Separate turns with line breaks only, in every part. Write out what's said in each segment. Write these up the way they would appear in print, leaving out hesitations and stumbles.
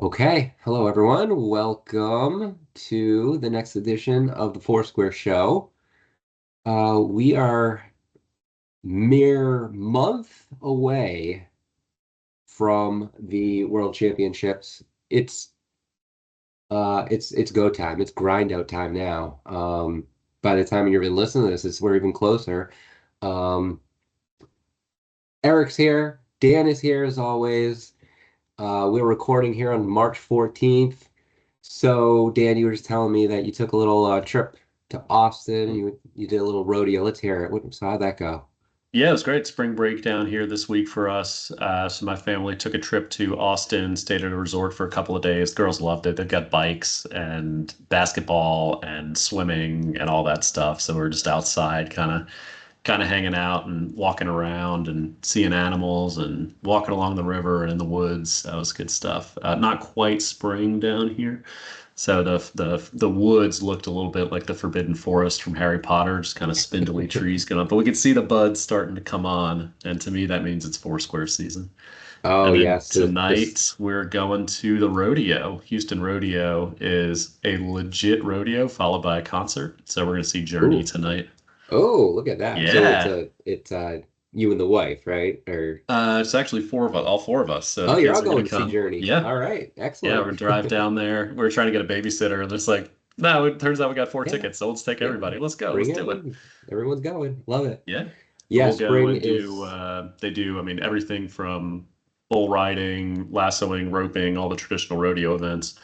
Okay, hello everyone. Welcome to the next edition of the Foursquare Show. We are mere month away from the World Championships. It's go time. It's grind out time now. By the time you're even listening to this, we're even closer. Um, Eric's here. Dan is here as always. We're recording here on March 14th. So, Dan, you were just telling me that you took a little trip to Austin. You did a little rodeo. Let's hear it. So how'd that go?
Yeah, it was great. Spring break down here this week for us. So my family took a trip to Austin, stayed at a resort for a couple of days. Girls loved it. They've got bikes and basketball and swimming and all that stuff. So we're just outside, kind of hanging out and walking around and seeing animals and walking along the river and in the woods. That was good stuff. Not quite spring down here. So the woods looked a little bit like the Forbidden Forest from Harry Potter, just kind of spindly trees going up. But we could see the buds starting to come on, and to me that means it's Foursquare season.
Oh,
And then
yes. This.
tonight we're going to the rodeo. Houston Rodeo is a legit rodeo followed by a concert. So we're going to see Journey
Ooh.
tonight.
Oh, look at that. So
Yeah.
it's you and the wife, right? Or
It's actually four of us, all four of us. So the
oh, you're
kids
all
are going
going
to
to see
come.
Journey.
Yeah.
All right.
Yeah, we're
Excellent.
gonna drive down there. We're trying to get a babysitter, and it's like, no, it turns out we got four
Yeah.
tickets, so let's take
Yeah.
everybody. Let's go. Let's
Bring
do it.
everyone. Everyone's going. Love it.
Yeah. So
Yeah,
we'll go
spring
and do
is
they do, I mean, everything from bull riding, lassoing, roping, all the traditional rodeo events.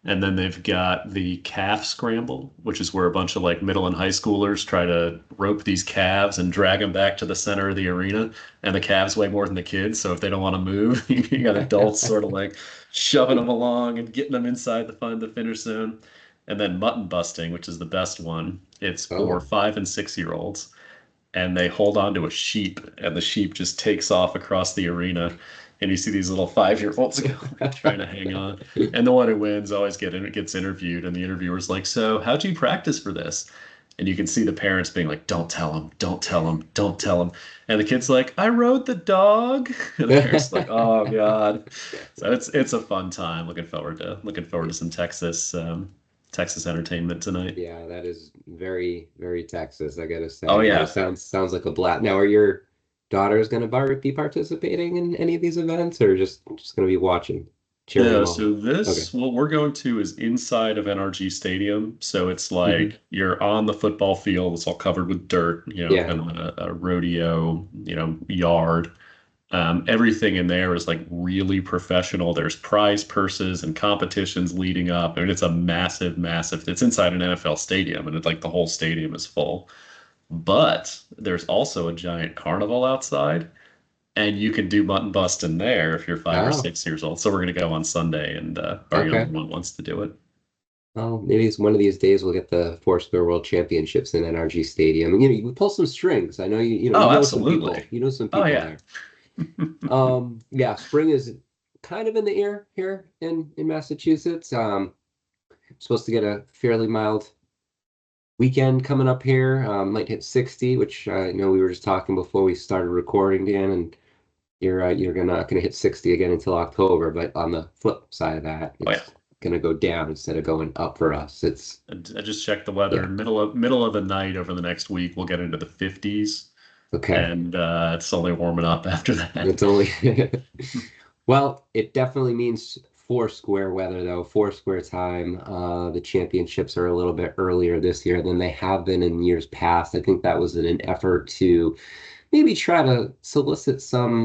And then they've got the calf scramble, which is where a bunch of like middle and high schoolers try to rope these calves and drag them back to the center of the arena. And the calves weigh more than the kids, so if they don't want to move, you got adults sort of like shoving them along and getting them inside the finish zone. And then mutton busting, which is the best one. It's for
oh.
5 and 6 year olds, and they hold on to a sheep, and the sheep just takes off across the arena. And you see these little 5 year olds trying to hang on. And the one who wins always gets interviewed, and the interviewer's like, "So, how'd you practice for this?" And you can see the parents being like, "Don't tell him, don't tell him, don't tell him." And the kid's like, "I rode the dog," and the parents are like, "Oh God." So it's a fun time. Looking forward to some Texas entertainment tonight.
Yeah, that is very, very Texas, I gotta
Oh
say. But it
yeah.
sounds like a blast. Now, are your daughters gonna be participating in any of these events, or just gonna be watching, cheering
No,
them on?
so
Okay.
this, what we're going to is inside of NRG Stadium. So it's
Hmm.
like you're on the football field. It's all covered with dirt,
Yeah.
kind of a rodeo, yard. Everything in there is like really professional. There's prize purses and competitions leading up. I mean, it's a massive, massive, it's inside an NFL stadium, and it's like the whole stadium is full. But there's also a giant carnival outside, and you can do mutton bust in there if you're 5 or 6 years old. So we're gonna go on Sunday, and our younger
Okay.
one wants to do it.
Well, maybe it's one of these days we'll get the Foursquare World Championships in NRG Stadium. And you pull some strings. I know you
Oh,
know some
absolutely.
people. You know some
Oh
people
yeah.
there. Yeah, spring is kind of in the air here in Massachusetts. Supposed to get a fairly mild weekend coming up here. Might hit 60, which I know we were just talking before we started recording, Dan, and you're not gonna hit 60 again until October. But on the flip side of that,
Oh yeah.
it's gonna go down instead of going up for us. It's
I just checked the weather.
yeah,
Middle of the night over the next week, we'll get into the 50s,
okay.
and it's only warming up after that.
It's only well, it definitely means four square weather though, four square time. The championships are a little bit earlier this year than they have been in years past. I think that was in an effort to maybe try to solicit some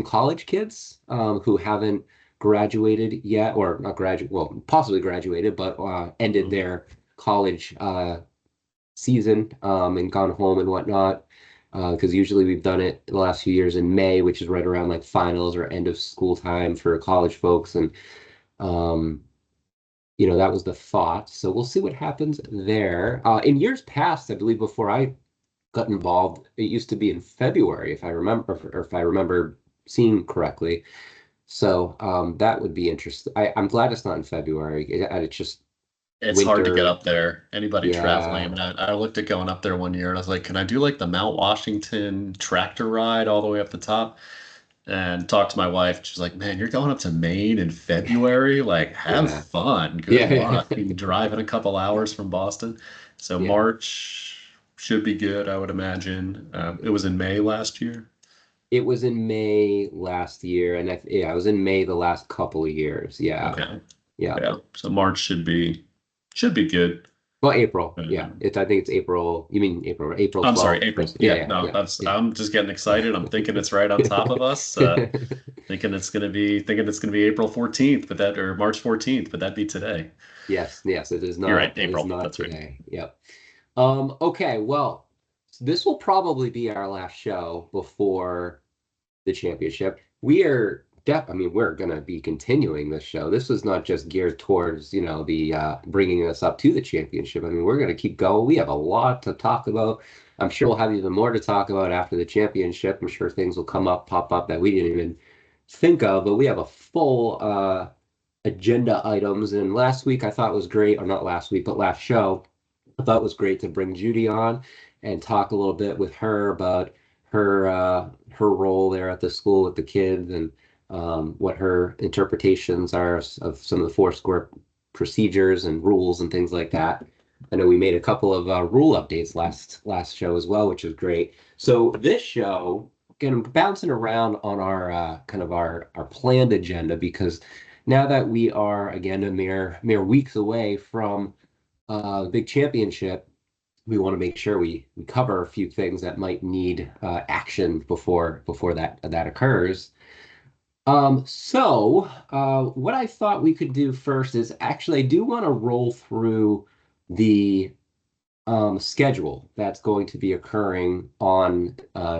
college kids who haven't graduated yet, or not graduate, well, possibly graduated, but ended
Mhm.
their college season and gone home and whatnot. Because usually we've done it the last few years in May, which is right around like finals or end of school time for college folks, and um, that was the thought. So we'll see what happens there. In years past, I believe before I got involved, it used to be in February, if I remember, or if I remember seeing correctly. So that would be interesting. I'm glad it's not in February. It's just
It's hard to get
winter.
up there. Anybody traveling, I
Yeah.
mean, I looked at going up there one year, and I was like, can I do like the Mount Washington tractor ride all the way up the top? and talked to my wife. She's like, "Man, you're going up to Maine in February? Like, have
Yeah.
fun. Good
Yeah.
luck. You driving a couple hours from Boston." So
Yeah.
March should be good, I would imagine. It was in May last year.
It was in May last year, and yeah, I was in May the last couple of years. Yeah.
Okay.
Yeah.
Yeah. So March should be good.
Well, April. Yeah.
Um,
I think it's April. You mean April, April
I'm sorry,
12th.
April.
Yeah,
Yeah,
yeah,
no,
yeah,
that's
yeah.
I'm just getting excited. I'm thinking it's right on top of us. Thinking it's gonna be April 14th, but that or March 14th, but that'd be today.
Yes, yes, it is
You're right,
not. It is
April.
not
That's right.
today. Yep. Okay, well, this will probably be our last show before the championship. I mean, we're gonna be continuing this show. This was not just geared towards, the bringing us up to the championship. I mean, we're gonna keep going. We have a lot to talk about. I'm sure we'll have even more to talk about after the championship. I'm sure things will pop up that we didn't even think of, but we have a full agenda items. And last week I thought was great, or not last week, but last show, I thought it was great to bring Judy on and talk a little bit with her about her role there at the school with the kids and what her interpretations are of some of the Foursquare procedures and rules and things like that. I know we made a couple of rule updates last show as well, which is great. So this show, again, bouncing around on our kind of our planned agenda because now that we are again a mere weeks away from the big championship, we want to make sure we cover a few things that might need action before that occurs. What I thought we could do first is actually I do want to roll through the schedule that's going to be occurring on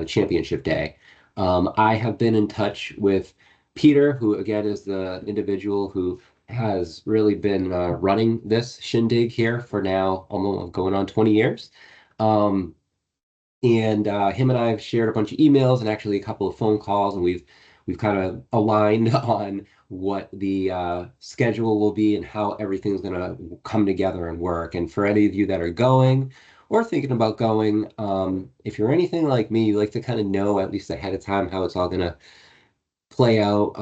Championship Day. I have been in touch with Peter, who again is the individual who has really been running this shindig here for now almost going on 20 years. Um, and him and I have shared a bunch of emails and actually a couple of phone calls, and we've kind of aligned on what the schedule will be and how everything's going to come together and work. And for any of you that are going or thinking about going, if you're anything like me, you like to kind of know at least ahead of time how it's all going to play out.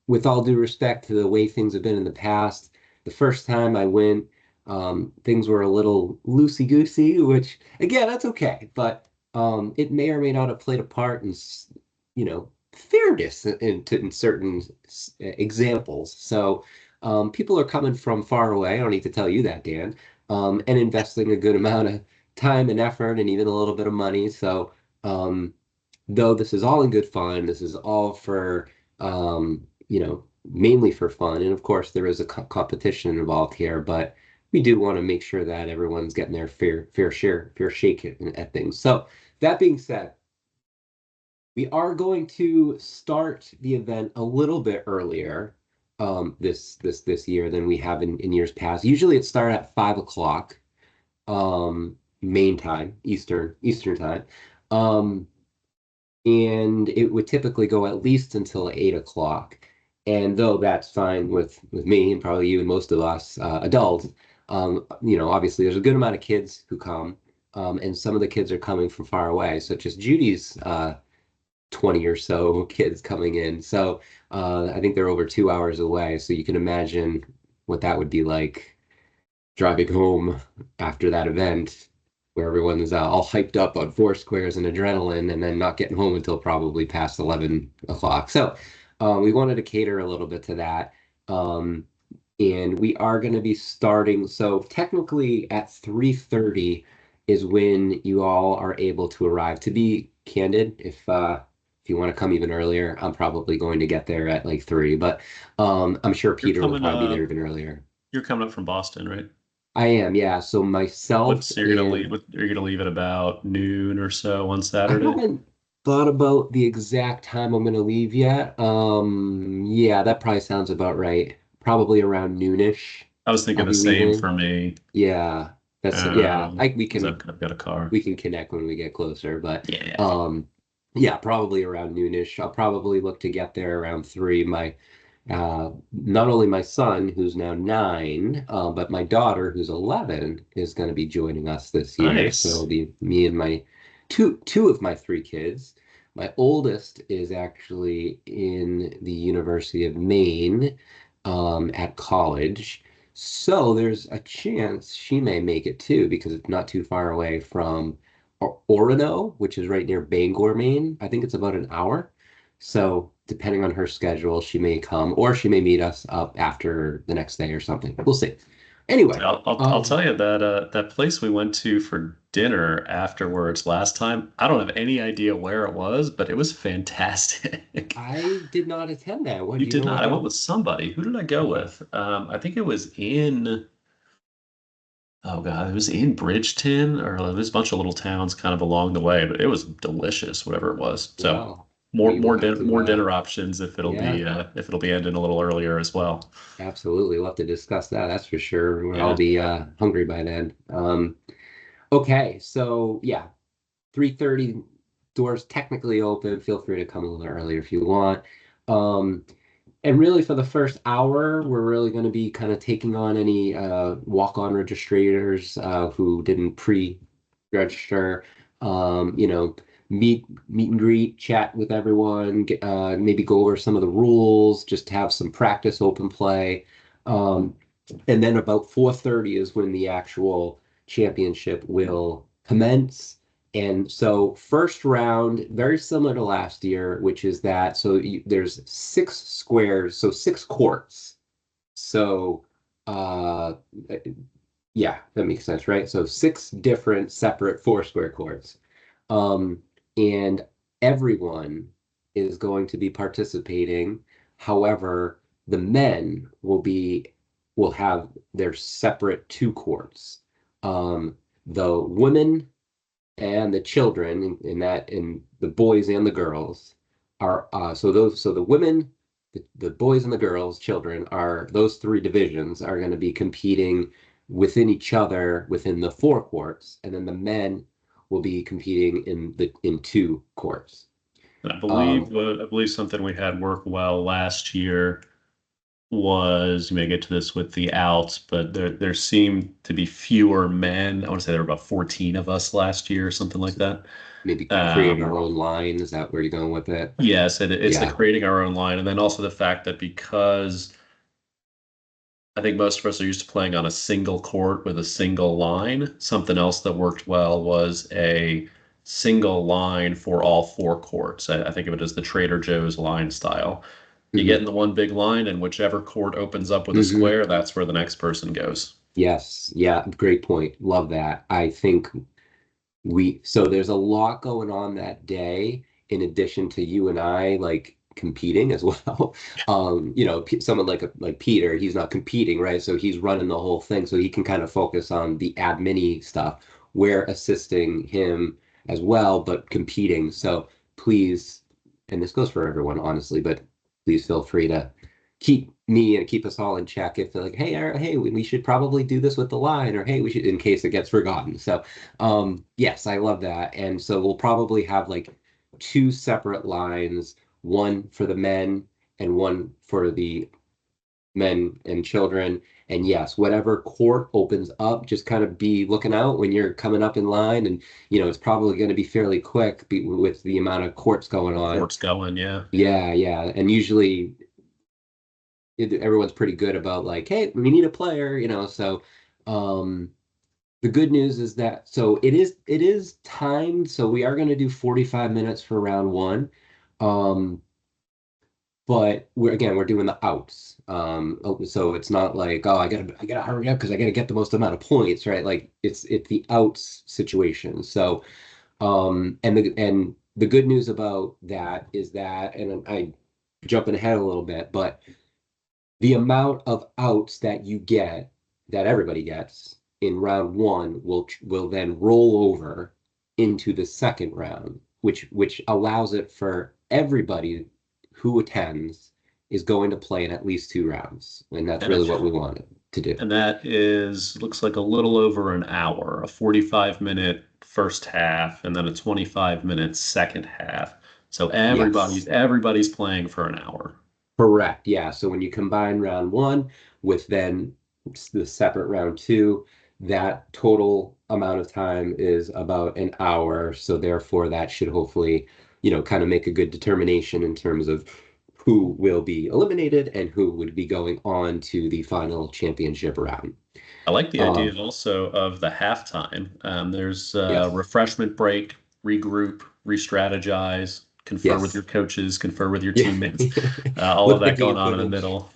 With all due respect to the way things have been in the past, the first time I went, things were a little loosey-goosey, which again, that's okay, but it may or may not have played a part in, fairness in certain examples. So people are coming from far away. I don't need to tell you that, Dan, and investing a good amount of time and effort and even a little bit of money. So though this is all in good fun, this is all for mainly for fun. And of course, there is a competition involved here, but we do want to make sure that everyone's getting their fair share, fair shake at things. So that being said, we are going to start the event a little bit earlier this year than we have in years past. Usually it started at 5 o'clock main time, Eastern time. Um, and it would typically go at least until 8 o'clock. And though that's fine with me and probably you and most of us adults, obviously there's a good amount of kids who come, and some of the kids are coming from far away, such as Judy's 20 or so kids coming in. So I think they're over 2 hours away. So you can imagine what that would be like driving home after that event where everyone's all hyped up on four squares and adrenaline and then not getting home until probably past 11 o'clock. So we wanted to cater a little bit to that. And we are going to be starting. So technically at 3:30 is when you all are able to arrive. To be candid, if you want to come even earlier, I'm probably going to get there at like 3, but I'm sure
You're
Peter will
coming
probably be there even earlier.
you're coming up from Boston, right?
I am, yeah. So myself
What's you're gonna leave
and
with you're gonna leave at about noon or so on
I
Saturday?
haven't thought about the exact time I'm gonna leave yet. Yeah, that probably sounds about right. Probably around noonish.
I was
I'll
thinking the
be
same
leaving.
for me.
Yeah, yeah. We
'Cause
can
I've got a car.
connect when we get closer, but
Yeah.
yeah, probably around noonish. I'll probably look to get there around 3. Not only my son, who's now 9, but my daughter, who's 11, is going to be joining us this year. So it'll
Nice.
be me and my two of my 3 kids. My oldest is actually in the University of Maine at college. So there's a chance she may make it too, because it's not too far away from Orono, which is right near Bangor, Maine. I think it's about an hour. So depending on her schedule, she may come or she may meet us up after the next day or something. We'll see. Anyway,
I'll tell you that that place we went to for dinner afterwards last time, I don't have any idea where it was, but it was fantastic.
I did not attend that. What
You
do you
did
know
not.
what
I went
that?
with somebody. Who did I go with? I think it was in, oh God, it was in Bridgeton, or there's a bunch of little towns kind of along the way, but it was delicious, whatever it was. So
Well, we will have to
more dinner options
yeah.
if it'll be ending a little earlier as well.
Absolutely. We'll have to discuss that. That's for sure. We'll all
Yeah.
be hungry by then. Okay, so yeah, 3:30 doors technically open. Feel free to come a little earlier if you want. Um, and really for the first hour, we're really going to be kind of taking on any walk-on registrators who didn't pre-register. You know, meet and greet, chat with everyone, maybe go over some of the rules, just have some practice open play. Um, and then about 4:30 is when the actual championship will commence. And so first round, very similar to last year, which is that there's 6 squares, so 6 courts. So uh yeah, that makes sense, right? So 6 different separate 4 square courts. Um, and everyone is going to be participating. However, the men will have their separate 2 courts. The women and the children and the boys and the girls are so the women, the boys and the girls, children are those 3 divisions are going to be competing within each other within the 4 courts, and then the men will be competing in 2 courts. Um,
I believe something we had work well last year was, you may get to this with the outs, but there seemed to be fewer men. I want to say there were about 14 of us last year or something like that.
Maybe create our
Um,
own line. Is that where you're going with it?
yes, it's the
Yeah.
creating our own line, and then also the fact that because I think most of us are used to playing on a single court with a single line, something else that worked well was a single line for all 4 courts. I think of it as the Trader Joe's line style. You get
Hmm.
in the one big line, and whichever court opens up with a
Hmm.
square, that's where the next person goes.
Yes. Yeah. Great point. Love that. I think so there's a lot going on that day in addition to you and I like competing as well. Someone like Peter, he's not competing, right? So he's running the whole thing, so he can kind of focus on the admin stuff. We're assisting him as well, but competing. So please, and this goes for everyone, honestly, but please feel free to keep me and keep us all in check if they're like, hey, hey, we should probably do this with the line, or hey, we should, in case it gets forgotten. So yes, I love that. And so we'll probably have like 2 separate lines, one for the men and one for the men and children. And yes, whatever court opens up, just kind of be looking out when you're coming up in line. And, it's probably going to be fairly quick with the amount of courts going on.
Courts going, yeah.
Yeah, yeah. And usually everyone's pretty good about like, hey, we need a player, so um the good news is that it is timed, so we are going to do 45 minutes for round one. Um, but we're doing the outs. So it's not like, oh, I gotta hurry up because I gotta get the most amount of points, right? Like it's the outs situation. So and the good news about that is that, and I jumping ahead a little bit, but the amount of outs that you get, that everybody gets in round one, will then roll over into the second round, which allows it for everybody who attends is going to play in at least 2 rounds, and that's
And
really
it's
what we wanted to do.
and that is looks like a little over an hour, a 45-minute first half, and then a 25-minute second half. So
Yes.
everybody's playing for an hour.
Correct. Yeah. So when you combine round one with then the separate round two, that total amount of time is about an hour. So therefore, that should hopefully kind of make a good determination in terms of who will be eliminated and who would be going on to the final championship round.
I like the idea
Um,
also of the halftime. There's a
yes.
refreshment break, regroup, re-strategize, confer with your
Yes.
coaches, confer with your
Yeah.
teammates, all of
What the
that going
game
on in the
plan is.
middle.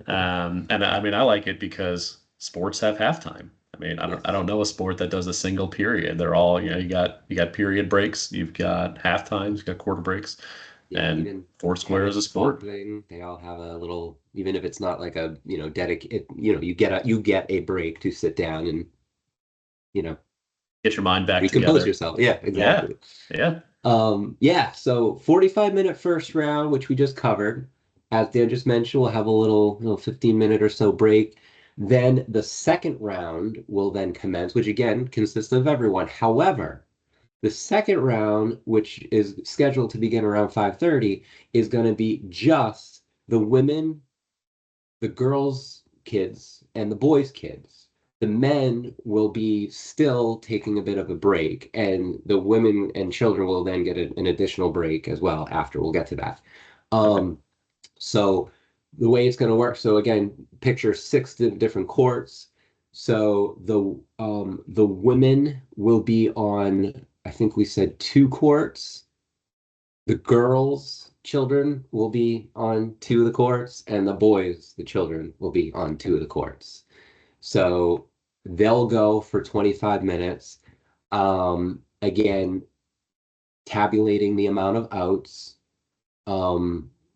And I mean, I like it because sports have halftime. I mean, I
Yes.
don't know a sport that does a single period. They're all, you got period breaks, you've got half times, you've got quarter breaks,
Yeah,
and
even
Foursquare is a
tennis,
sport.
boxing, they all have a little, even if it's not like a, dedicate, you get a break to sit down and, you know,
Get your mind back
recompose
together.
yourself. Yeah,
Yeah,
exactly.
yeah.
Yeah, so 45-minute first round, which we just covered. As Dan just mentioned, we'll have a little 15-minute or so break. Then the second round will then commence, which again consists of everyone. However, the second round, which is scheduled to begin around 5:30, is going to be just the women, the girls' kids, and the boys' kids. The men will be still taking a bit of a break, and the women and children will then get an additional break as well after. We'll get to that.
Okay.
Um, so the way it's going to work, so again, picture six different courts. So the women will be on, I think we said two courts. The girls, children, will be on two of the courts, and the boys, the children, will be on two of the courts. So they'll go for 25 minutes. Again, tabulating the amount of outs.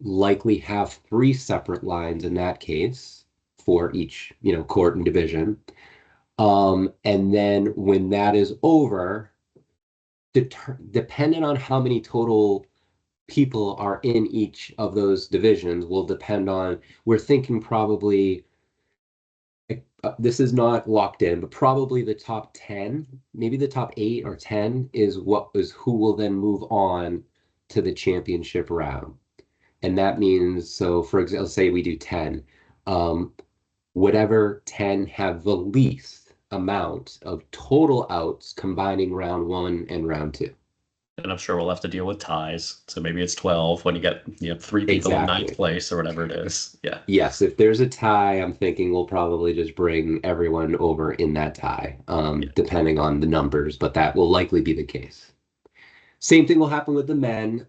Likely have three separate lines in that case for each, court and division. And then when that is over, depending on how many total people are in each of those divisions will depend on, we're thinking probably, this is not locked in, but probably the top 10, maybe the top 8 or 10 is who will then move on to the championship round. And that means, so for example, say we do 10, um, whatever 10 have the least amount of total outs combining round one and round two.
And I'm sure we'll have to deal with ties. So maybe it's 12 when you get three people in ninth
Exactly.
place or whatever it is. Yeah.
Yes, if there's a tie, I'm thinking we'll probably just bring everyone over in that tie,
Yeah.
depending on the numbers, but that will likely be the case. Same thing will happen with the men.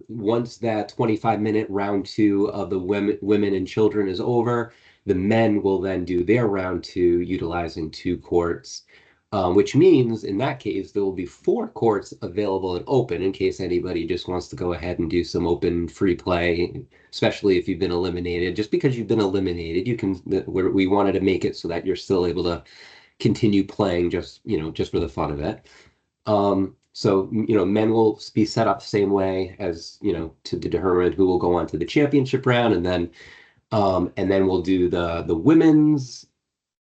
Once that 25-minute round two of the women and children is over, the men will then do their round two utilizing two courts, which means in that case, there will be four courts available and open in case anybody just wants to go ahead and do some open free play, especially if you've been eliminated. Just because you've been eliminated, you can, we wanted to make it so that you're still able to continue playing just for the fun of it. So, men will be set up the same way as, to determine who will go on to the championship round. And then we'll do the women's,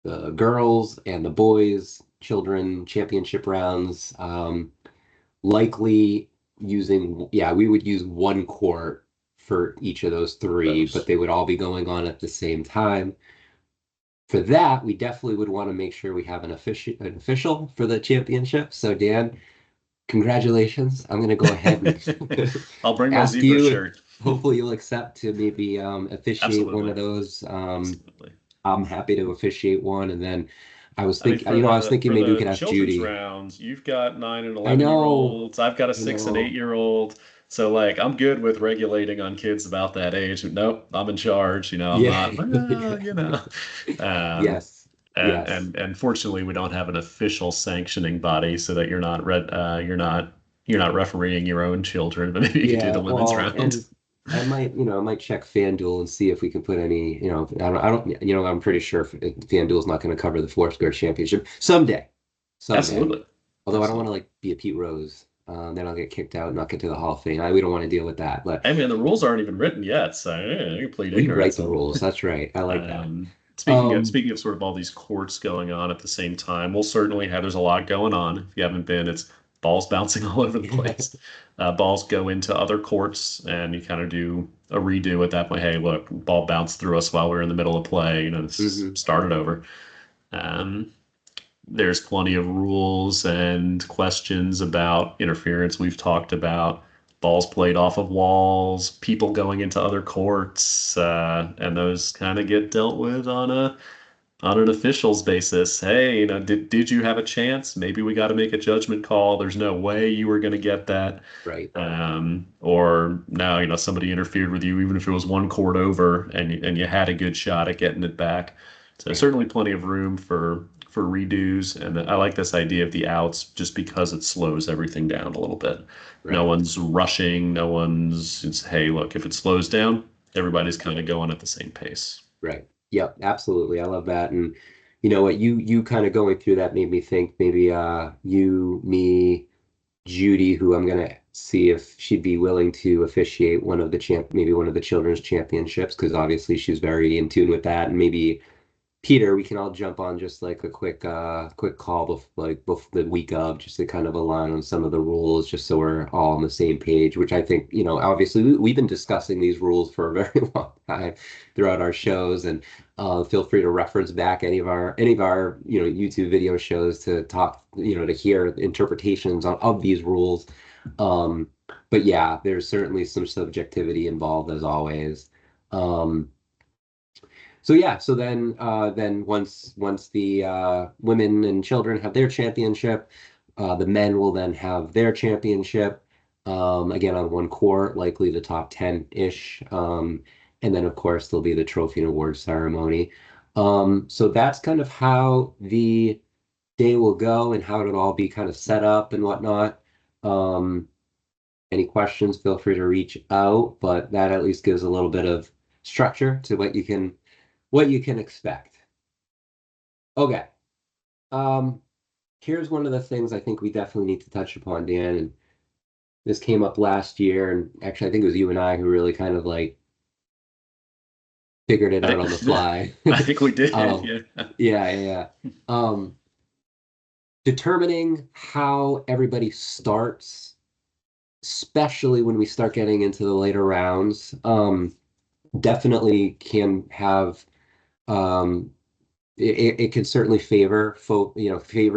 the girls and the boys, children championship rounds. Likely yeah, we would use one court for each of those three, but
Those.
they would all be going on at the same time. For that, we definitely would want to make sure we have an official for the championship. So Dan, congratulations. I'm going to go ahead and
I'll bring my
ask
zebra
you if
shirt.
hopefully you'll accept to maybe officiate one of
Absolutely.
those.
Absolutely.
I'm happy to officiate one. And then
I mean,
I was thinking
for
maybe we
the
could ask
children's
Judy.
rounds, you've got 9 and
I
11 year
know,
olds. I've got a
I
6 and 8
know.
year old. So like, I'm good with regulating on kids about that age. Nope, I'm in charge. I'm
Yeah.
not. Um,
Yes.
and
Yes.
and fortunately, we don't have an official sanctioning body, so that you're not refereeing your own children, but maybe you could do
Yeah,
the women's
well,
round.
and I might check FanDuel and see if we can put any, I'm pretty sure FanDuel's not going to cover the Foursquare Championship someday, someday.
Absolutely,
Although I don't want to
absolutely.
like be a Pete Rose, then I'll get kicked out and not get to the Hall of Fame. We don't want to deal with that, but
I mean, the rules aren't even written yet, so you can plead
we write
ignorance
the
on
rules.
it.
That's right. I like that.
Speaking of
Um,
speaking of sort of all these courts going on at the same time, we'll certainly have. There's a lot going on. If you haven't been, it's balls bouncing all over the place. Balls go into other courts, and you kind of do a redo at that point. Hey, look, ball bounced through us while we were in the middle of play. This
mhm.
started over. Um, there's plenty of rules and questions about interference we've talked about. balls played off of walls, people going into other courts, and those kind of get dealt with on an officials basis. Hey, did you have a chance? Maybe we got to make a judgment call. There's no way you were going to get that.
Right.
Or now, somebody interfered with you, even if it was one court over and you had a good shot at getting it back. So
Right.
certainly plenty of room for redos. And I like this idea of the outs just because it slows everything down a little bit. No
Right.
one's rushing. Hey, look, if it slows down, everybody's kind of going at the same pace.
Right. Yep, absolutely. I love that. And you know what, you kind of going through that made me think maybe you, me, Judy, who I'm gonna see if she'd be willing to officiate one of the maybe one of the children's championships, because obviously she's very in tune with that, and maybe Peter, we can all jump on just like a quick call the week of, just to kind of align on some of the rules, just so we're all on the same page, which I think, obviously we've been discussing these rules for a very long time throughout our shows, and feel free to reference back any of our YouTube video shows to talk, to hear interpretations of these rules. Um, but yeah, there's certainly some subjectivity involved as always. Um, so yeah, so then once the women and children have their championship, the men will then have their championship, again on one court, likely the top 10-ish. And then of course there'll be the trophy and award ceremony. So that's kind of how the day will go and how it'll all be kind of set up and whatnot. Um, any questions, feel free to reach out, but that at least gives a little bit of structure to what you can expect. Okay. Um, Here's one of the things I think we definitely need to touch upon, Dan, and this came up last year, and actually I think it was you and I who really kind of like figured it
I
out on the fly.
I think we did.
Um,
Yeah.
yeah, yeah, yeah. Determining how everybody starts, especially when we start getting into the later rounds, definitely can have um it can certainly favor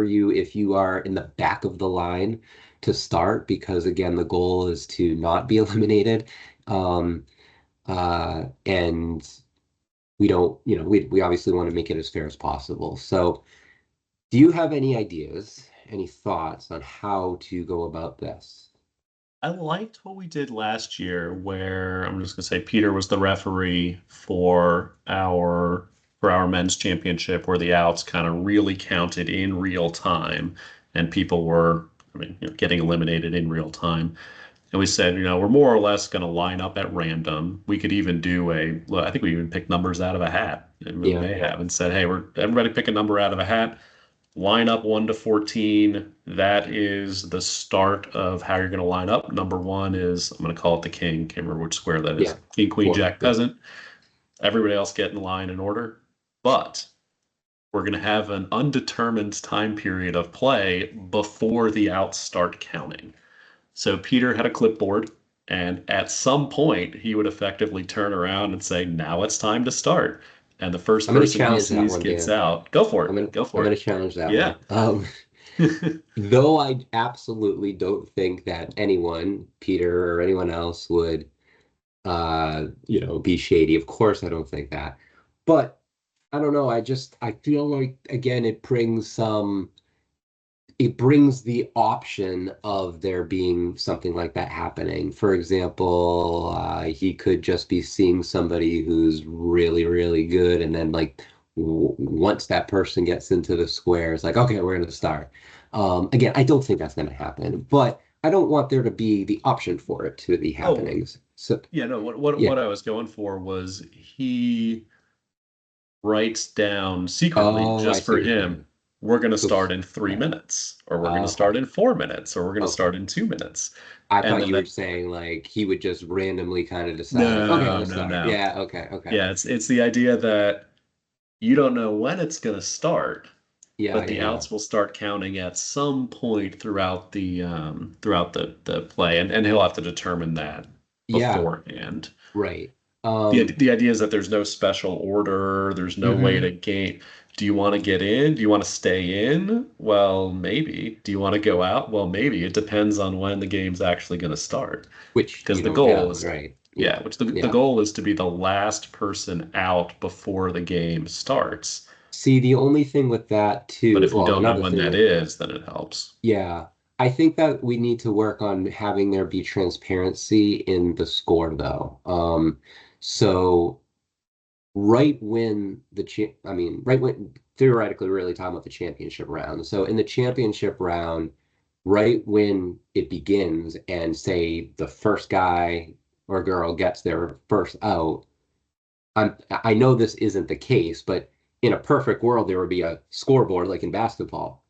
you if you are in the back of the line to start, because again, the goal is to not be eliminated. Um, and we obviously want to make it as fair as possible. So, do you have any ideas, any thoughts on how to go about this?
I liked what we did last year, where I'm just gonna say Peter was the referee for our men's championship, where the outs kind of really counted in real time, and people were, getting eliminated in real time. And we said, we're more or less going to line up at random. We could even I think we even picked numbers out of a hat. And we
Yeah,
may have and said, hey, everybody pick a number out of a hat, line up 1 to 14. That is the start of how you're going to line up. Number one is, I'm going to call it the king. Can't remember which square that is.
yeah,
King, queen,
four,
jack,
yeah,
peasant. Everybody else get in line in order. But we're going to have an undetermined time period of play before the outs start counting. So Peter had a clipboard, and at some point, he would effectively turn around and say, "Now it's time to start." And the first
I'm going to
person he
challenge that
sees
one,
gets
Dan.
out. Go for
I'm
it.
gonna
Go
I'm
for
gonna
it.
challenge that
Yeah.
one. Though I absolutely don't think that anyone, Peter or anyone else, would be shady. Of course, I don't think that. But I don't know. I feel like again it brings the option of there being something like that happening. For example, he could just be seeing somebody who's really, really good, and then like once that person gets into the square, it's like, okay, we're gonna start. Again, I don't think that's gonna happen, but I don't want there to be the option for it to be
Oh,
happening. So
yeah, no, what
yeah.
I was going for was he writes down secretly
Oh, I
just
see
for
what you're
him,
saying.
we're going to
So,
start in three
right.
minutes, or we're going to
Okay.
start in 4 minutes, or we're going to
Okay.
start in 2 minutes.
I
And
thought
then
you were
that,
saying like he would just randomly kind of decide like, okay,
no,
let's
no,
start.
no.
Yeah, okay, okay.
Yeah, it's the idea that you don't know when it's going to start,
Yeah,
but
yeah,
the
yeah.
outs will start counting at some point throughout the play, and he'll have to determine that
Yeah,
beforehand.
right.
The idea is that there's no special order, there's no way
Hmm.
to gain. Do you want to get in? Do you want to stay in? Well, maybe. Do you want to go out? Well, maybe. It depends on when the game's actually going to start.
which
Because
you
the
don't
goal
have,
is,
right?
yeah,
Yeah,
which the
yeah.
goal is to be the last person out before the game starts.
See, the only thing with that
But
too,
if you
well,
don't know
another
when
thing
that
with,
is, then it helps.
yeah, I think that we need to work on having there be transparency in the score though. So right when I mean, right when theoretically, we're really talking about the championship round. So in the championship round, right when it begins, and say the first guy or girl gets their first out, I know this isn't the case, but in a perfect world, there would be a scoreboard like in basketball.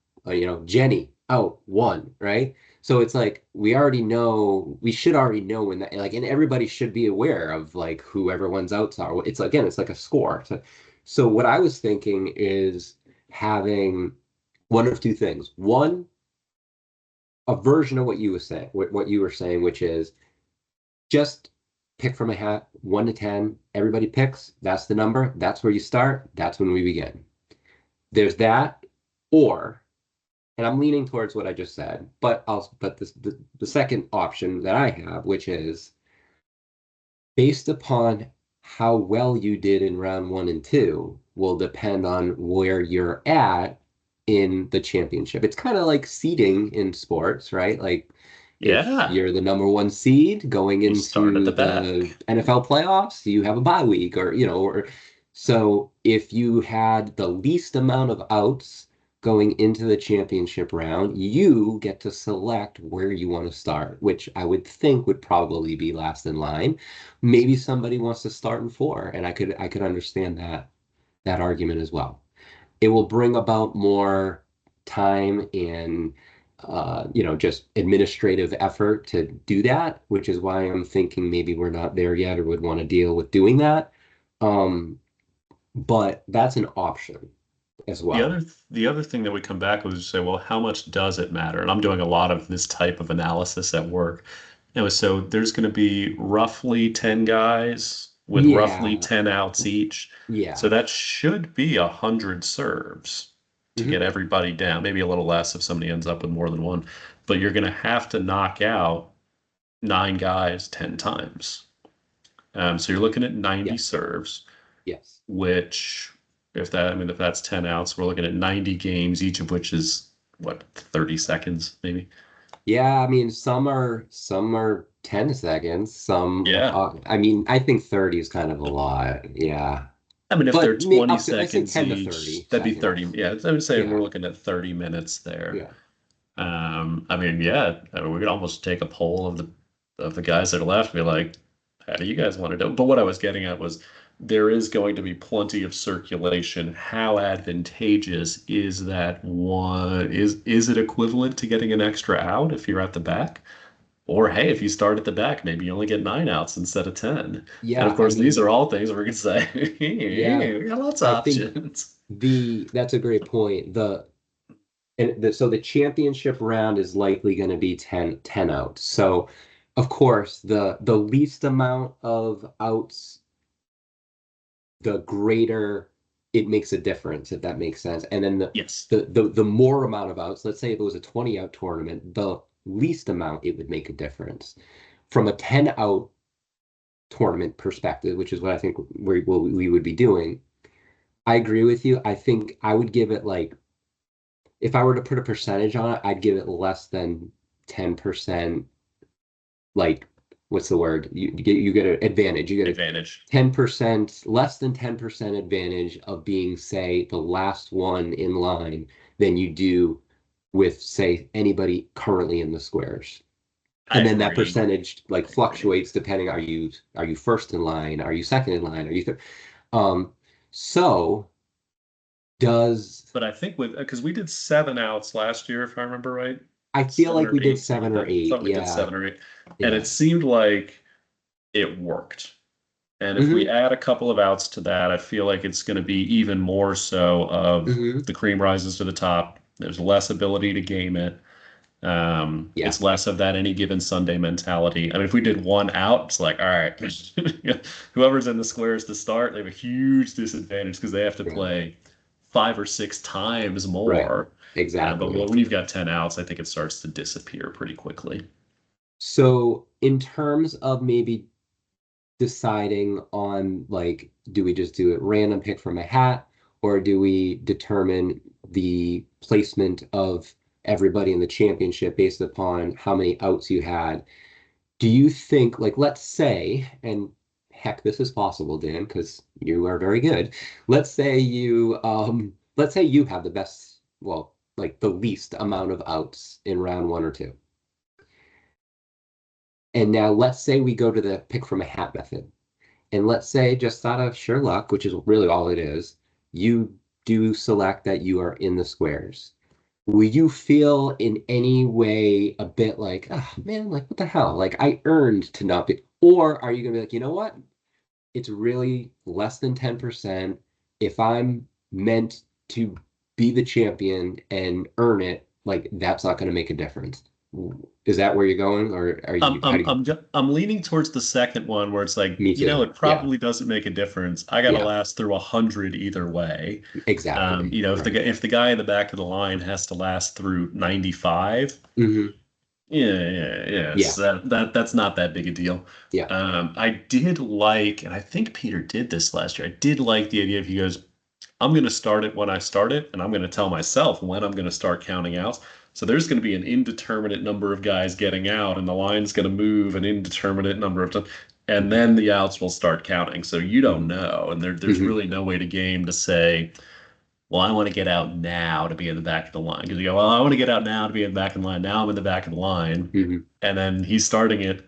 Jenny out one, right? So it's like we should already know when that, like, and everybody should be aware of like who everyone's outs are. It's again, it's like a score. So what I was thinking is having one of two things. One, a version of what you were saying, which is just pick from a hat, 1 to 10. Everybody picks. That's the number. That's where you start. That's when we begin. There's that, or, and I'm leaning towards what I just said, but the second option that I have, which is based upon how well you did in round one and two, will depend on where you're at in the championship. It's kind of like seeding in sports, right? Like if
Yeah,
you're the number one seed going
you start at
into
the
the
back.
NFL playoffs, you have a bye week, or so if you had the least amount of outs going into the championship round, you get to select where you want to start, which I would think would probably be last in line. Maybe somebody wants to start in four, and I could understand that argument as well. It will bring about more time and just administrative effort to do that, which is why I'm thinking maybe we're not there yet or would want to deal with doing that. Um, but that's an option as well.
The other thing that we come back with is say, well, how much does it matter? And I'm doing a lot of this type of analysis at work. So there's going to be roughly 10 guys with roughly
Yeah,
10 outs each. So
yeah.
that should be 100 serves to
Hmm.
get everybody down. Maybe a little less if somebody ends up with more than one. But you're going to have to knock out 9 guys 10 times. So you're looking at 90
Yes,
serves,
yes.
which if that's 10 outs, we're looking at 90 games, each of which is what, 30 seconds, maybe?
Yeah, I mean, some are 10 seconds,
Yeah.
I mean, I think 30 is kind of a lot. Yeah.
I mean, if they're
But
20
up to, I say
seconds
10 to
each,
30
that'd be 30.
seconds.
Yeah, I would say we're
Yeah.
looking at 30 minutes there.
Yeah.
Yeah, I mean, we could almost take a poll of the guys that are left and be like, how do you guys want to do? But what I was getting at was there is going to be plenty of circulation. How advantageous is that one? Is it equivalent to getting an extra out if you're at the back? Or hey, if you start at the back, maybe you only get 9 outs instead of 10. And of
Yeah, I
course, these are
mean,
all things where we can say,
yeah,
we got lots of
I think
options.
that's a great point. So the championship round is likely going to be 10 outs. So of course, the least amount of outs, the greater it makes a difference, if that makes sense. And then the
Yes.
the the, the more amount of outs, let's say if it was a 20 out tournament, the least amount it would make a difference. From a 10 out tournament perspective, which is what I think we would be doing, I agree with you. I think I would give it like, if I were to put a percentage on it, I'd give it less than 10%. Like, what's the word? You get an advantage. You get a
Advantage.
10%, less than 10% advantage of being, say, the last one in line than you do with, say, anybody currently in the squares.
I
And then that
agree.
percentage like
I agree.
fluctuates depending, are you first in line? Are you second in line? Are you third? So does
But I think because we did 7 outs last year, if I remember right,
I feel
seven
like
or
we did
eight, something like
seven or
that. I
eight?
thought we did
Yeah.
7 or 8, and it
Yeah.
seemed like it worked. And if we
Hmm.
add a couple of outs to that, I feel like it's going to be even more so of
Hmm.
the cream rises to the top. There's less ability to game it.
Yeah.
It's less of that any given Sunday mentality. I mean, if we did 1 out, it's like, all right, whoever's in the squares to start, they have a huge disadvantage because they have to
Yeah.
play five or six times
Right.
more. But
Exactly.
when you've got 10 outs, I think it starts to disappear pretty quickly.
So in terms of maybe deciding on like, do we just do it random pick from a hat, or do we determine the placement of everybody in the championship based upon how many outs you had? Do you think, like, let's say, and heck, this is possible, Dan, because you are very good. Let's say you have the best, well, like the least amount of outs in round one or two. And now let's say we go to the pick from a hat method. And let's say, just out of sheer luck, which is really all it is, you do select that you are in the squares. Will you feel in any way a bit like, oh man, like what the hell? Like I earned to not be, or are you gonna be like, you know what? It's really less than 10%. If I'm meant to be the champion and earn it, like that's not gonna make a difference. Is that where you're going? Or are
I'm
you, how
I'm
do you,
I'm ju- I'm leaning towards the second one where it's like,
me too.
it
Yeah.
probably doesn't make a difference. I got to
Yeah.
last through 100 either way.
Exactly.
If
Right.
if the guy in the back of the line has to last through 95,
Hmm.
yes,
Yeah.
that's not that big a deal.
Yeah.
I did like, and I think Peter did this last year. I did like the idea of he goes, I'm going to start it when I start it, and I'm going to tell myself when I'm going to start counting out. So there's going to be an indeterminate number of guys getting out, and the line's going to move an indeterminate number of times, and then the outs will start counting. So you don't
Hmm.
know, and there's
Hmm.
really no way to game to say, well, I want to get out now to be in the back of the line. Because you go, well, I want to get out now to be in the back of the line. Now I'm in the back of the line,
Hmm.
and then he's starting it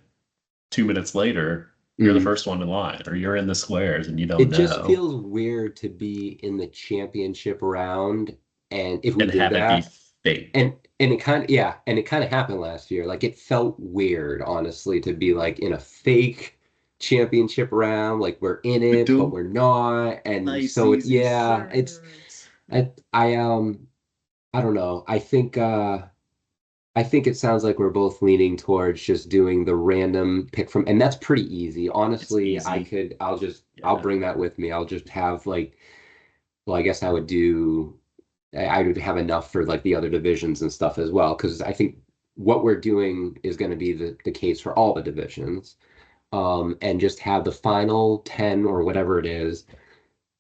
2 minutes later. You're the
Hmm.
first one in line, or you're in the squares, and you
It
don't
just
know,
feels weird to be in the championship round, and if we
and
did
have it be
that,
fake.
and it kind of yeah, and it kind of happened last year. Like it felt weird, honestly, to be like in a fake championship round, like we're in it, but
Ba-doom.
we're not. And
Nice,
so it,
easy
yeah,
starts.
I don't know. I think it sounds like we're both leaning towards just doing the random pick from, and that's pretty easy.
It's
Honestly,
easy.
I'll
Yeah.
bring that with me. I'll just have like, well, I guess I would have enough for like the other divisions and stuff as well, because I think what we're doing is going to be the case for all the divisions. And just have the final 10 or whatever it is,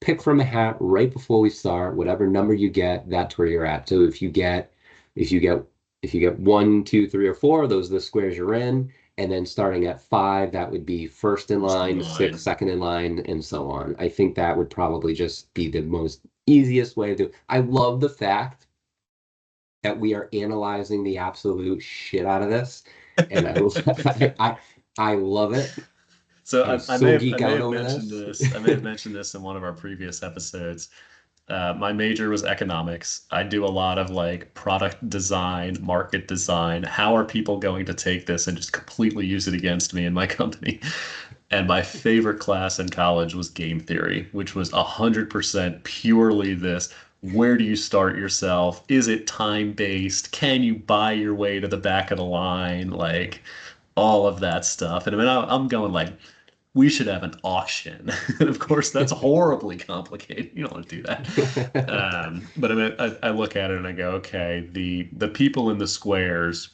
pick from a hat right before we start. Whatever number you get, that's where you're at. So if you get, if you get one, two, three, or four, those are the squares you're in. And then starting at five, that would be first in
First in
line, six,
line.
second in line, and so on. I think that would probably just be the most easiest way to do it. I love the fact that we are analyzing the absolute shit out of this, and I I love it.
So
I
I
so
I
geek
may
out
have
over
mentioned
this.
this. I may have mentioned this in one of our previous episodes. My major was economics. I do a lot of like product design, market design. How are people going to take this and just completely use it against me in my company? And my favorite class in college was game theory, which was 100% purely this. Where do you start yourself? Is it time based? Can you buy your way to the back of the line? Like all of that stuff. And I mean, I'm going like, we should have an auction. And of course, that's horribly complicated. You don't want to do that. But I mean, I look at it and I go, okay, the people in the squares,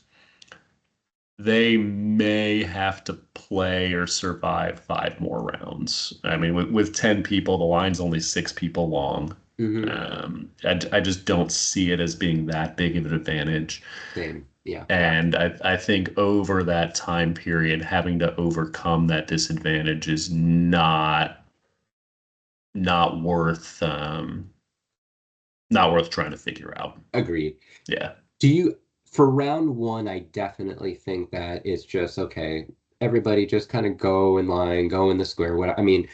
they may have to play or survive five more rounds. I mean, with 10 people, the line's only 6 people long.
Hmm.
I just don't see it as being that big of an advantage.
Same. Yeah.
And I think over that time period, having to overcome that disadvantage is not worth not worth trying to figure out.
Agreed.
Yeah.
Do you, for round one, I definitely think that it's just okay. Everybody just kind of go in line, go in the square. What I mean,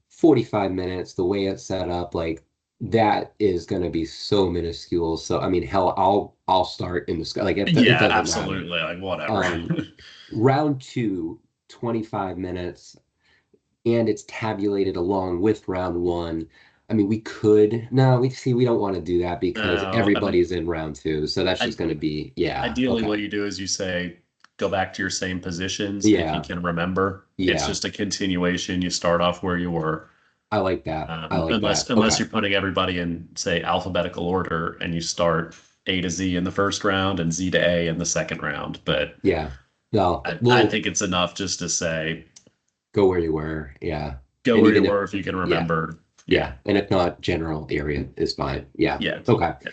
45 minutes, the way it's set up, like that is going to be so minuscule. So I mean, hell, I'll start in the sky. Like it
Yeah,
doesn't matter.
absolutely. Like whatever.
Um, round two, 25 minutes, and it's tabulated along with round one. I mean, we could, no, we don't want to do that because
No, I mean,
everybody's in round two. So that's just
I,
going to be, yeah,
ideally
okay.
what you do is you say go back to your same positions if you
Yeah,
can remember. It's
yeah,
just a continuation. You start off where you were.
I like that. I like
Unless
that. Okay.
you're putting everybody in, say, alphabetical order, and you start A to Z in the first round and Z to A in the second round. But
Yeah. No,
I
we'll
think it's enough just to say
go where you were. Yeah.
go
And
where you
even if,
were if you can
yeah,
remember. Yeah,
yeah. And if not, general area is fine. Yeah.
yeah,
Okay.
yeah.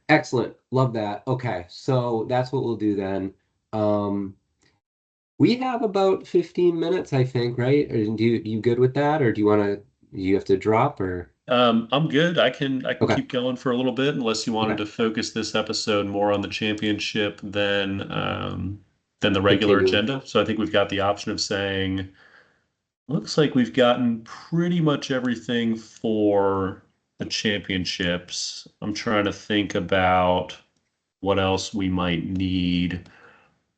Excellent. Love that. Okay. So that's what we'll do then. Um, we have about 15 minutes, I think, right? Or you good with that? Or do you have to drop or?
I'm good. I can
Okay.
keep going for a little bit unless you wanted
Okay.
to focus this episode more on the championship than the regular
Continue.
agenda. So I think we've got the option of saying, looks like we've gotten pretty much everything for the championships. I'm trying to think about what else we might need.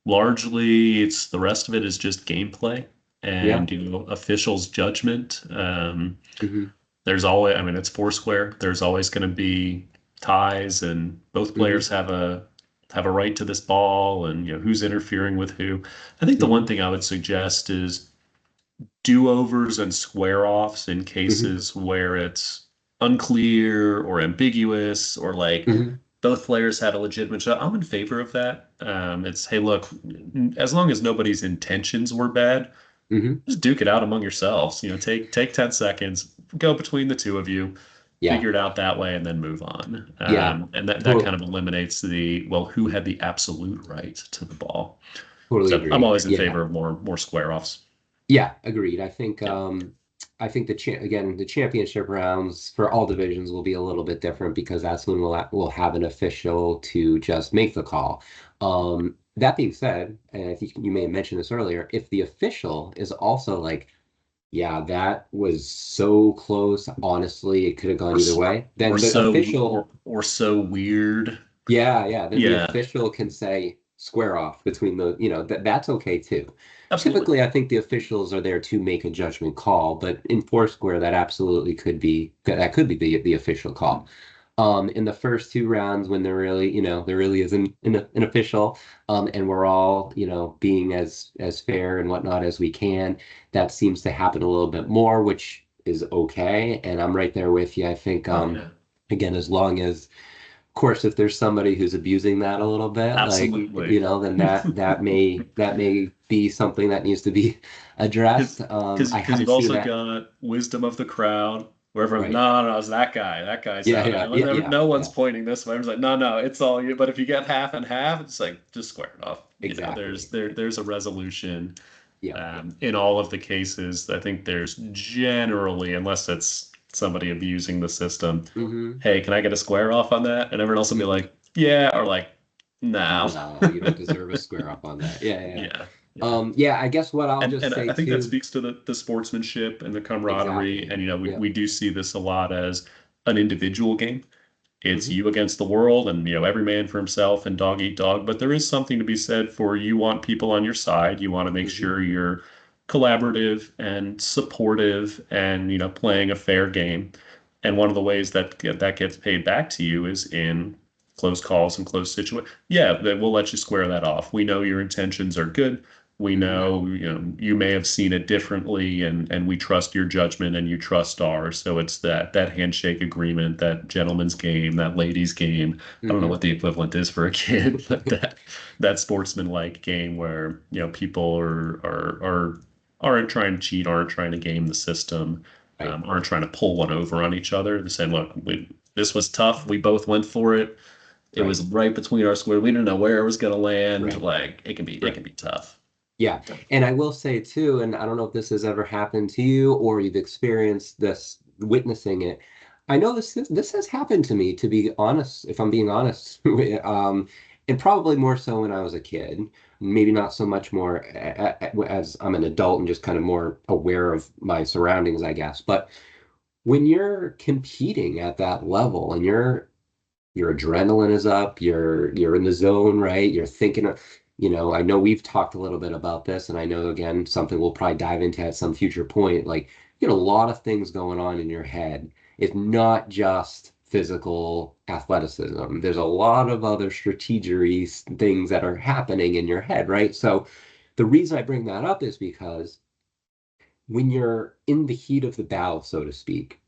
Largely, it's the rest of it is just gameplay
Yeah.
and officials' judgment.
Hmm.
There's always, I mean, it's Foursquare. There's always going to be ties, and both
Hmm.
players have a right to this ball, and who's interfering with who. I think the one
Hmm.
thing I would suggest is do-overs and square-offs in
Hmm.
cases where it's unclear or ambiguous or like
Hmm.
both players had a legitimate shot. I'm in favor of that. It's, hey, look, as long as nobody's intentions were bad,
Hmm.
just duke it out among yourselves. Take 10 seconds, go between the two of you,
Yeah.
figure it out that way, and then move on.
Yeah.
And that kind
Totally,
of eliminates the, well, who had the absolute right to the ball.
totally
So I'm
agree.
always in
Yeah.
favor of more square offs.
Yeah, agreed.
Yeah.
I think again, the championship rounds for all divisions will be a little bit different because that's when we'll have an official to just make the call. That being said, and I think you may have mentioned this earlier, if the official is also like, yeah, that was so close, honestly, it could have gone
Or,
either
s-
way,
or
then the
so
official,
or so weird.
yeah, then the
Yeah,
official can say square off between that's okay too.
absolutely.
Typically, I think the officials are there to make a judgment call, but in Foursquare, that absolutely could be the official call. In the first two rounds, when there really isn't an official, and we're all, being as fair and whatnot as we can, that seems to happen a little bit more, which is okay. And I'm right there with you. I think,
Oh yeah,
again, as long as of course, if there's somebody who's abusing that a little bit, like,
absolutely.
then that may be something that needs to be addressed. I
Because you've
haven't seen
also
that.
got wisdom of the crowd, where everyone's,
Right.
no, no, it's that guy. That guy's
Yeah,
out.
yeah, yeah, yeah,
No one's
yeah.
pointing this way. Everyone's like, no, no, it's all you. But if you get half and half, it's like just square it off.
Exactly.
There's a resolution.
Yeah.
In all of the cases, I think there's generally, unless it's somebody abusing the system,
Hmm.
hey, can I get a square off on that? And everyone else will be
Hmm.
like, yeah, or like, no.
No, you don't deserve a square up on that. Yeah, yeah, yeah.
Yeah, yeah.
Yeah, I guess what I'll just
And
say
I think that
too.
speaks to the sportsmanship and the camaraderie.
Exactly.
And
Yeah.
we do see this a lot as an individual game. It's
Hmm.
you against the world, and every man for himself and dog eat dog. But there is something to be said for, you want people on your side. You want to make
Hmm.
sure you're collaborative and supportive, and playing a fair game. And one of the ways that gets paid back to you is in close calls and close situations. Yeah, we'll let you square that off. We know your intentions are good. We
Hmm.
know, you may have seen it differently, and we trust your judgment and you trust ours. So it's that handshake agreement, that gentleman's game, that ladies game. I don't know
Hmm.
what the equivalent is for a kid, but that sportsman-like game where people aren't trying to cheat, aren't trying to game the system,
Right.
aren't trying to pull one over on each other. They're saying, look, this was tough. We both went for it. It
Right.
was right between our square. We didn't know where it was going to land.
Right.
Like it
Right.
can be tough.
Yeah. And I will say too, and I don't know if this has ever happened to you or you've experienced this, witnessing it. I know this has happened to me, to be honest, if I'm being honest, and probably more so when I was a kid. Maybe not so much more as I'm an adult and just kind of more aware of my surroundings, I guess. But when you're competing at that level and your adrenaline is up, you're in the zone, right? You're thinking of, I know we've talked a little bit about this, and I know again something we'll probably dive into at some future point. Like, you get a lot of things going on in your head. It's not just physical athleticism. There's a lot of other strategery things that are happening in your head, right? So the reason I bring that up is because when you're in the heat of the battle, so to speak,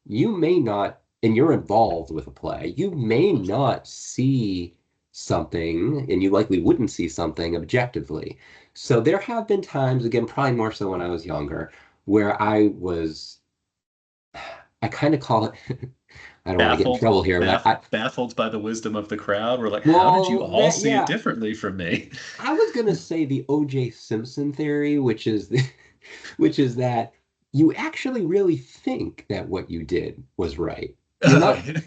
you may not, and you're involved with a play, you may not see something, and you likely wouldn't see something objectively. So there have been times, again, probably more so when I was younger, where I kind of call it, I don't want to get in
Baffled,
trouble here, but
baffled by the wisdom of the crowd. We're like, how did you
well,
all
that,
see it
yeah,
differently from me?
I was gonna say the O.J. Simpson theory, which is that you actually really think that what you did was right.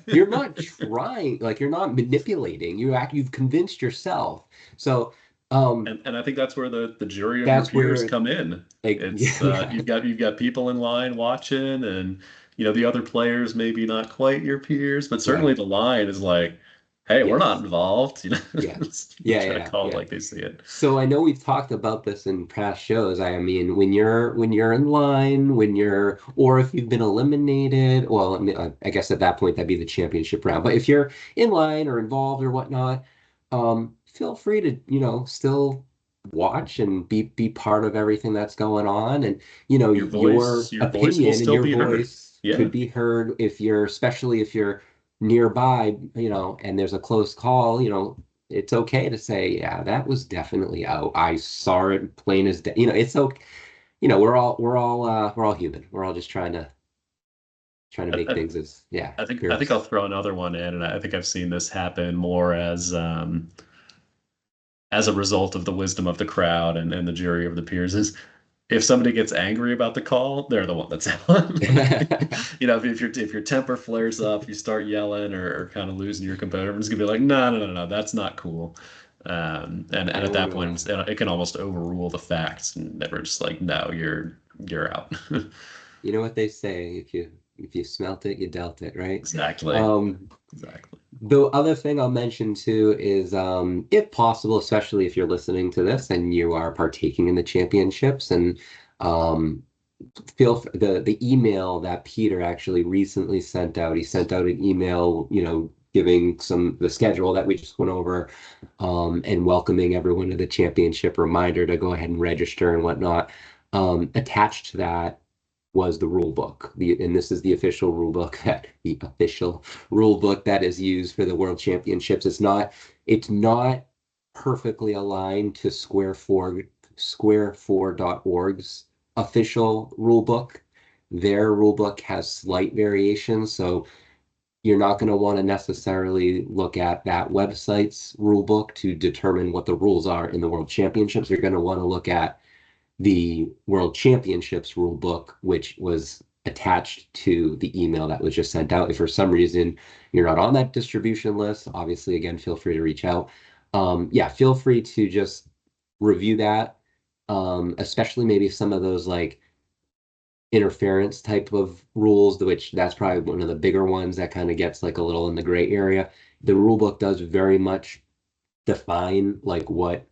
You're not trying, like you're not manipulating. You've convinced yourself. So
And I think that's where the jury of your
that's
peers
where
come in.
like
It's
yeah,
you've got people in line watching, and the other players maybe not quite your peers, but certainly
right.
the line is like, hey, we're not
Yes.
involved.
Yeah. Yeah,
Try to
yeah,
call it
yeah.
like they see it.
So I know we've talked about this in past shows. I mean, when you're in line, or if you've been eliminated, well, I mean, I guess at that point that'd be the championship round. But if you're in line or involved or whatnot, feel free to, still watch and be part of everything that's going on. And, your
Your voice will
opinion and
still
your
be heard.
voice
Yeah.
could be heard especially if you're nearby, and there's a close call, it's okay to say, yeah, that was definitely out. I saw it plain as day. It's okay. We're all human. We're all just trying to
I,
make
I,
things as yeah,
I
pure
think I'll throw another one in, and I think I've seen this happen more as a result of the wisdom of the crowd and the jury of the peers is if somebody gets angry about the call, they're the one that's out. If your temper flares up, you start yelling or kind of losing your composure, everyone's gonna be like, no, no, no, no, that's not cool. And
I
at
don't
that
know.
point, it can almost overrule the facts, and they're just like, no, you're out.
You know what they say, if you smelt it, you dealt it, right?
Exactly.
Um,
Exactly.
the other thing I'll mention too is, if possible, especially if you're listening to this and you are partaking in the championships, and um, the email that Peter actually recently sent out. He sent out an email, giving the schedule that we just went over, and welcoming everyone to the championship. Reminder to go ahead and register and whatnot. Attached to that was the rule book. And this is the official rule book that is used for the World Championships. It's not perfectly aligned to square4.org's official rule book. Their rule book has slight variations, so you're not going to want to necessarily look at that website's rule book to determine what the rules are in the World Championships. You're going to want to look at the World Championships rule book, which was attached to the email that was just sent out. If for some reason you're not on that distribution list, obviously, again, feel free to reach out. Yeah, feel free to just review that, especially maybe some of those like interference type of rules, which that's probably one of the bigger ones that kind of gets like a little in the gray area. The rule book does very much define like what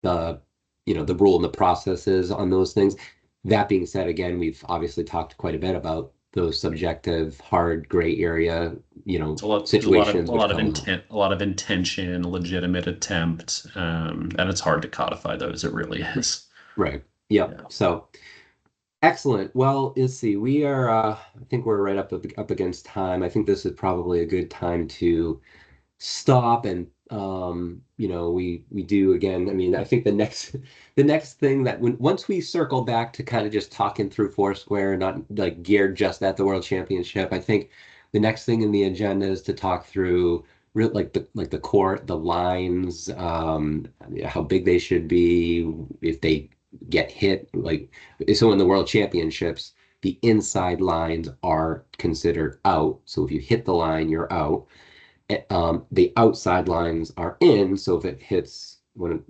the the rule and the process is on those things. That being said, again, we've obviously talked quite a bit about those subjective, hard gray area,
It's
situations
a
which
lot of
come up.
intent, a lot of intention, legitimate attempt, and it's hard to codify those. It really is.
Right. Yep.
Yeah.
So excellent. Well, let's see. I think we're right up against time. I think this is probably a good time to stop, and we do again. I mean, I think the next thing that once we circle back to kind of just talking through Foursquare, not like geared just at the World Championship, I think the next thing in the agenda is to talk through real like the court, the lines, how big they should be, if they get hit, like so in the World Championships, the inside lines are considered out. So if you hit the line, you're out. The outside lines are in, so if it hits one,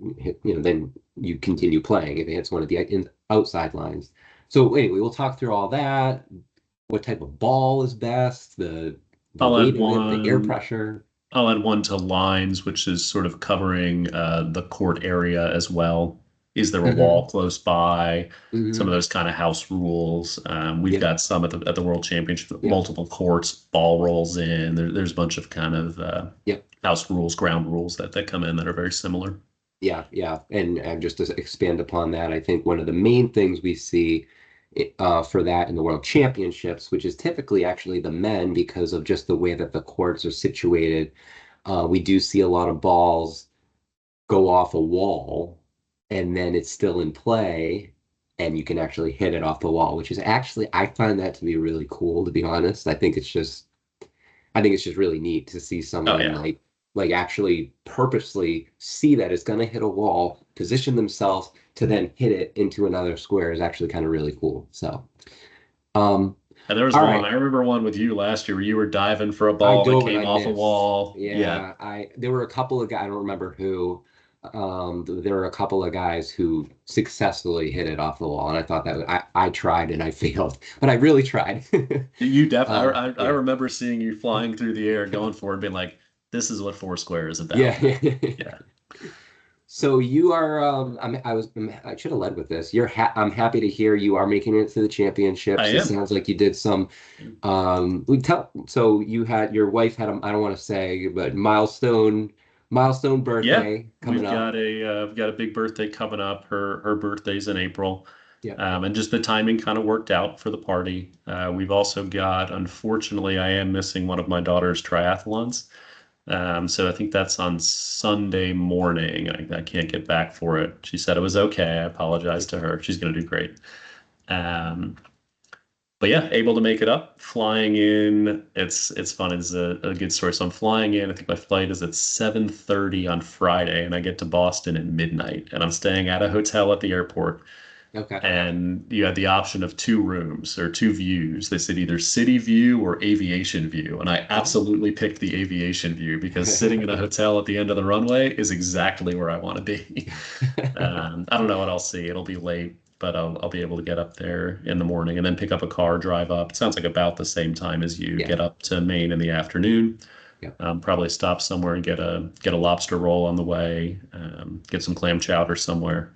then you continue playing. If it hits one of the outside lines. So anyway, we'll talk through all that. What type of ball is best? The
I'll add
weight of it, the air
one.
pressure.
I'll add one to lines, which is sort of covering the court area as well. Is there a
Hmm.
wall close by? Some of
Hmm.
those kind of house rules. We've
Yep.
got some at the World Championship,
Yep.
multiple courts, ball rolls in. There's a bunch of kind of
Yep.
house rules, ground rules that come in that are very similar.
Yeah, yeah. And just to expand upon that, I think one of the main things we see for that in the World Championships, which is typically actually the men because of just the way that the courts are situated, we do see a lot of balls go off a wall and then it's still in play and you can actually hit it off the wall, which is actually, I find that to be really cool, to be honest. I think it's just really neat to see
Oh
someone
yeah.
like actually purposely see that it's going to hit a wall, position themselves to then hit it into another square is actually kind of really cool. So, um,
And there was
all
one,
right,
I remember one with you last year where you were diving for a
I
ball that
dove and
came
I
off a
missed.
wall. Yeah.
Yeah, I there were a couple of guys, I don't remember who. There were a couple of guys who successfully hit it off the wall, and I thought that I tried and I failed, but I really tried.
I
Yeah.
remember seeing you flying through the air, going for it, being like, this is what Foursquare is
Yeah.
about. Yeah.
So you are I should have led with this. I'm happy to hear you are making it to the
I
championships. It
am.
sounds like you did some we tell so you had your wife had a I don't want to say but milestone
Yeah.
birthday coming up.
We've got a big birthday coming up. Her birthday's in April.
Yeah.
And just the timing kind of worked out for the party. We've also got, unfortunately, I am missing one of my daughter's triathlons. So I think that's on Sunday morning. I can't get back for it. She said it was okay. I apologize to her. She's going to do great. Um, but yeah, able to make it up. Flying in, it's fun. It's a good story. So I'm flying in. I think my flight is at 7:30 on Friday, and I get to Boston at midnight. And I'm staying at a hotel at the airport.
Okay.
And you had the option of two rooms or two views. They said either city view or aviation view. And I
Oh.
absolutely picked the aviation view because sitting in a hotel at the end of the runway is exactly where I want to be. I don't know what I'll see. It'll be late, but I'll be able to get up there in the morning and then pick up a car, drive up. It sounds like about the same time as you
Yeah.
get up to Maine in the afternoon.
Yeah.
Probably stop somewhere and get a lobster roll on the way. Get some clam chowder somewhere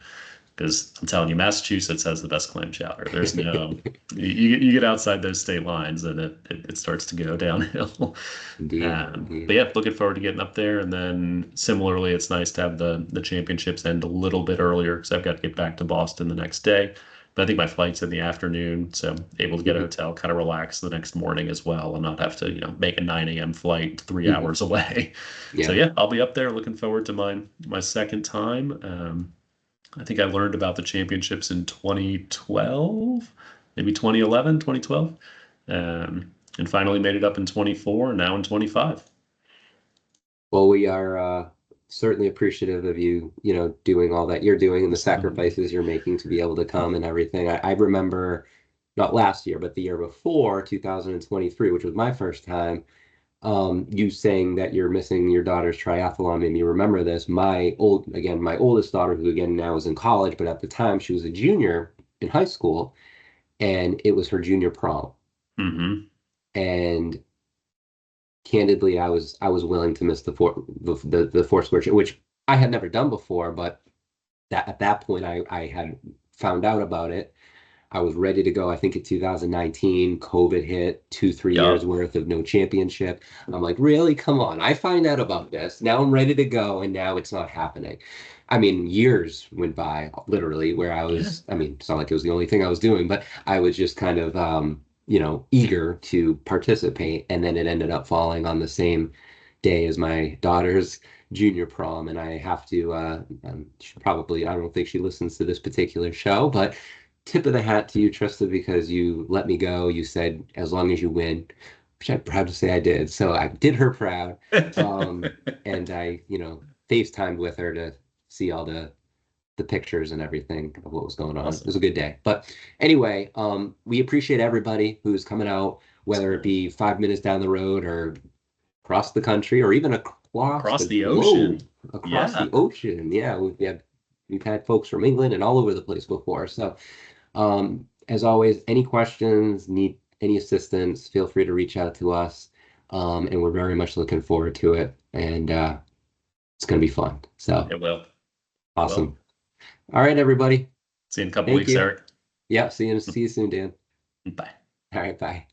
because I'm telling you, Massachusetts has the best clam chowder. There's no you get outside those state lines and it starts to go downhill.
Indeed.
But
Indeed.
yeah, looking forward to getting up there. And then similarly, it's nice to have the championships end a little bit earlier because I've got to get back to Boston the next day. But I think my flight's in the afternoon, so able to get a
Mhm.
hotel, kind of relax the next morning as well, and not have to, make a 9 a.m. flight 3 hours
Mhm.
away. So
Yeah.
yeah, I'll be up there. Looking forward to my second time. I think I learned about the championships in 2012, maybe 2011, 2012, and finally made it up in 24, and now in 25.
Well, we are certainly appreciative of you, doing all that you're doing and the sacrifices you're making to be able to come and everything. I remember not last year, but the year before, 2023, which was my first time, you saying that you're missing your daughter's triathlon made me remember this. My oldest daughter, who again now is in college, but at the time she was a junior in high school, and it was her junior prom.
Hmm.
And candidly, I was willing to miss the four square, which I had never done before, but that at that point I had found out about it. I was ready to go. I think in 2019, COVID hit, 3 years
Yup.
worth of no championship. I'm like, really? Come on. I find out about this. Now I'm ready to go, and now it's not happening. I mean, years went by literally where
Yeah.
I mean, it's not like it was the only thing I was doing, but I was just kind of, eager to participate. And then it ended up falling on the same day as my daughter's junior prom. And I have to, I don't think she listens to this particular show, but tip of the hat to you, Trista, because you let me go. You said, as long as you win, which I'm proud to say I did. So I did her proud. And I, FaceTimed with her to see all the pictures and everything of what was going on. It was
Awesome.
a good day. But anyway, we appreciate everybody who's coming out, whether it
Absolutely.
be 5 minutes down the road or across the country or even across
Across
the
the
globe,
ocean.
across
Yeah.
the ocean. Yeah, we've had folks from England and all over the place before. So as always, any questions, need any assistance, feel free to reach out to us. And we're very much looking forward to it. And it's going to be fun. So
It will. It will.
awesome. All right, everybody.
See you in a couple
Thank
weeks,
you.
Eric.
Yeah, see you soon, Dan.
Bye.
All right, bye.